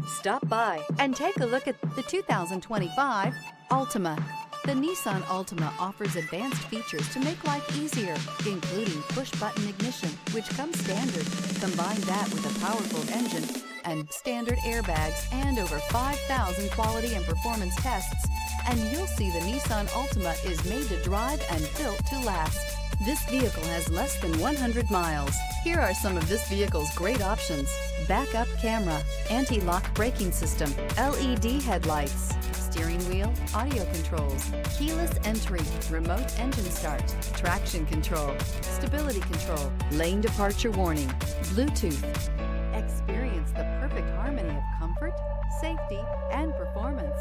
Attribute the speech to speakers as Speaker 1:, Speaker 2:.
Speaker 1: Stop by and take a look at the 2025 Altima. The Nissan Altima offers advanced features to make life easier, including push-button ignition, which comes standard. Combine that with a powerful engine and standard airbags and over 5,000 quality and performance tests, and you'll see the Nissan Altima is made to drive and built to last. This vehicle has less than 100 miles. Here are some of this vehicle's great options: backup camera, anti-lock braking system, LED headlights, steering wheel audio controls, keyless entry, remote engine start, traction control, stability control, lane departure warning, Bluetooth. Experience the perfect harmony of comfort, safety, and performance.